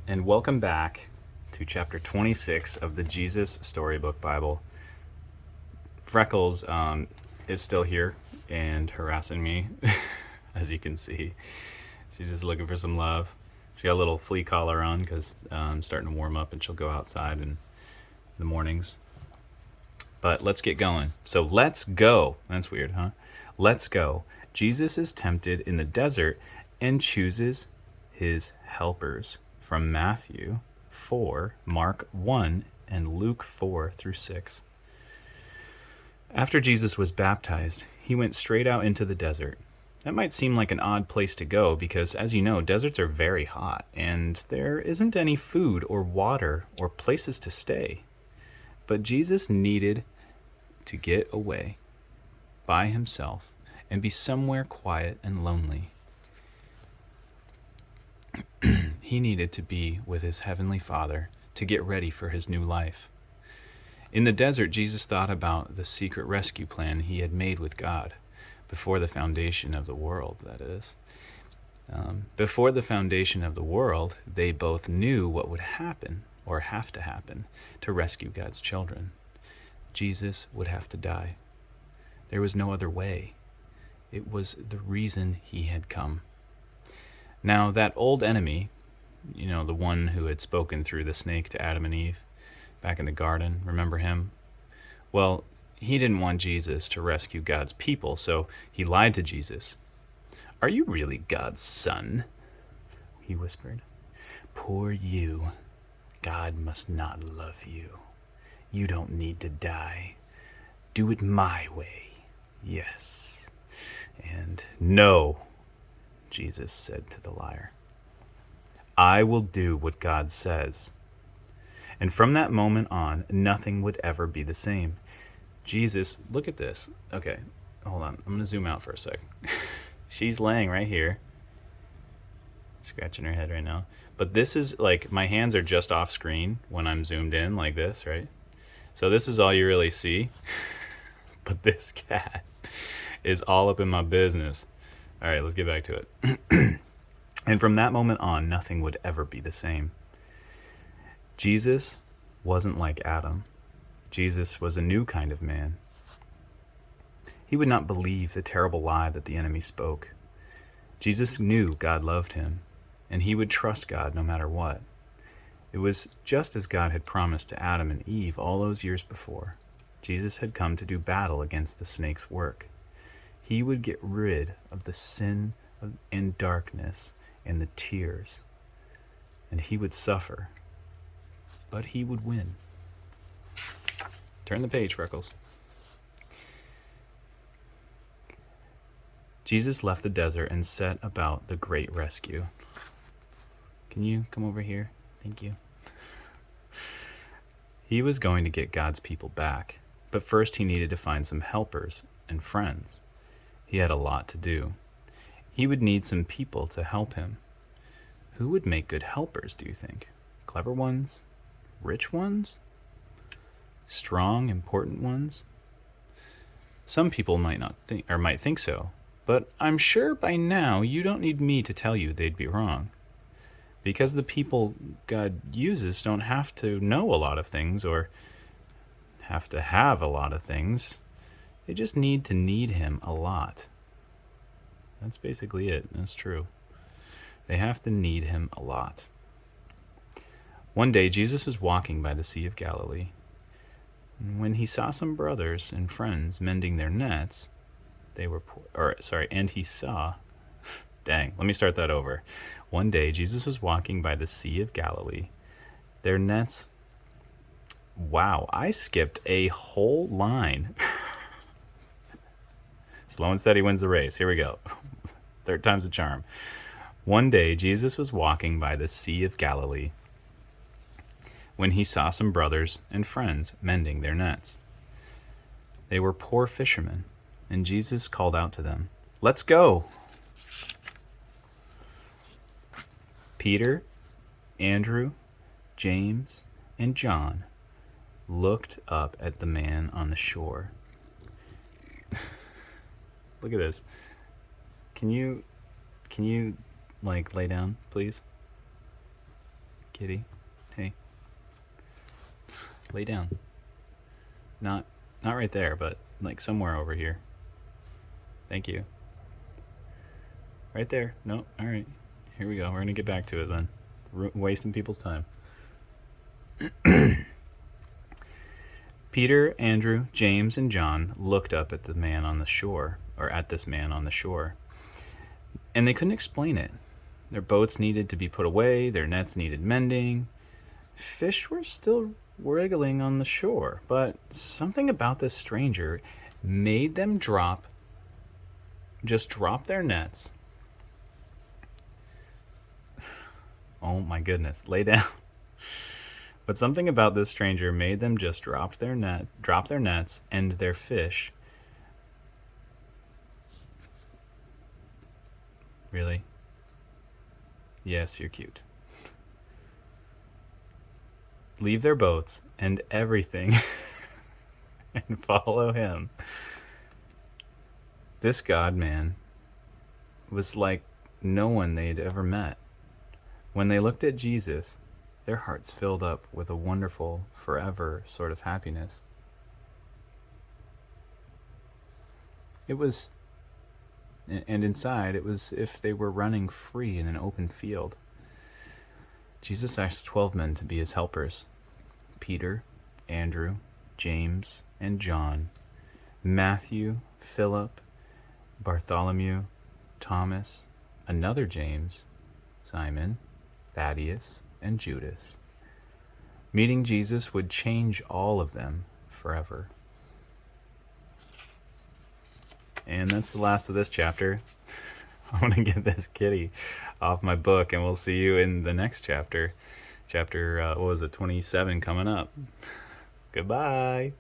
and welcome back to chapter 26 of the Jesus Storybook Bible. Freckles is still here and harassing me, as you can see. She's just looking for some love. She got a little flea collar on because I'm starting to warm up and she'll go outside in the mornings. But let's get going. So let's go. That's weird, huh? Let's go. Jesus is tempted in the desert and chooses his helpers from Matthew 4, Mark 1, and Luke 4 through 6. After Jesus was baptized, he went straight out into the desert. That might seem like an odd place to go because, as you know, deserts are very hot and there isn't any food or water or places to stay. But Jesus needed to get away by himself and be somewhere quiet and lonely. He needed to be with his heavenly Father to get ready for his new life. In the desert, Jesus thought about the secret rescue plan he had made with God before the foundation of the world, that is. Before the foundation of the world, they both knew what would happen or have to happen to rescue God's children. Jesus would have to die. There was no other way. It was the reason he had come. Now, that old enemy, the one who had spoken through the snake to Adam and Eve back in the garden, remember him? Well, he didn't want Jesus to rescue God's people, so he lied to Jesus. "Are you really God's son?" he whispered. "Poor you. God must not love you. You don't need to die. Do it my way. Yes. And no," Jesus said to the liar. "I will do what God says." And from that moment on, nothing would ever be the same. Jesus, look at this. Okay, hold on. I'm going to zoom out for a sec. She's laying right here, scratching her head right now. But this is like, my hands are just off screen when I'm zoomed in like this, right? So this is all you really see. But this cat is all up in my business. All right, let's get back to it. And from that moment on, nothing would ever be the same. Jesus wasn't like Adam. Jesus was a new kind of man. He would not believe the terrible lie that the enemy spoke. Jesus knew God loved him, and he would trust God no matter what. It was just as God had promised to Adam and Eve all those years before. Jesus had come to do battle against the snake's work. He would get rid of the sin and darkness and the tears, and he would suffer, but he would win. Turn the page, Freckles. Jesus left the desert and set about the great rescue. Can you come over here? Thank you. He was going to get God's people back, but first he needed to find some helpers and friends. He had a lot to do. He would need some people to help him. Who would make good helpers, do you think? Clever ones? Rich ones? Strong, important ones? Some people might think so, but I'm sure by now you don't need me to tell you they'd be wrong. Because the people God uses don't have to know a lot of things or have to have a lot of things. They just need him a lot. That's basically it. That's true. They have to need him a lot. One day, Jesus was walking by the Sea of Galilee. And when he saw some brothers and friends mending their nets, and he saw, let me start that over. One day, Jesus was walking by the Sea of Galilee. Their nets, wow, I skipped a whole line. Slow and steady wins the race. Here we go. Third time's a charm. One day, Jesus was walking by the Sea of Galilee when he saw some brothers and friends mending their nets. They were poor fishermen, and Jesus called out to them, "Let's go." Peter, Andrew, James, and John looked up at the man on the shore. Look at this. Can you lay down, please? Kitty. Hey. Lay down. Not right there, but like somewhere over here. Thank you. Right there. No. All right. Here we go. We're going to get back to it then. Wasting people's time. Peter, Andrew, James, and John looked up at the man on the shore, or at this man on the shore, and they couldn't explain it. Their boats needed to be put away, their nets needed mending. Fish were still wriggling on the shore, but something about this stranger made them drop their nets. Oh my goodness, lay down. But something about this stranger made them just drop their nets and their fish. Really? Yes, you're cute. Leave their boats and everything and follow him. This God-man was like no one they'd ever met. When they looked at Jesus, their hearts filled up with a wonderful, forever sort of happiness. And inside, it was as if they were running free in an open field. Jesus asked 12 men to be his helpers: Peter, Andrew, James, and John, Matthew, Philip, Bartholomew, Thomas, another James, Simon, Thaddeus, and Judas. Meeting Jesus would change all of them forever. And that's the last of this chapter. I want to get this kitty off my book, and we'll see you in the next chapter. Chapter, 27 coming up. Goodbye.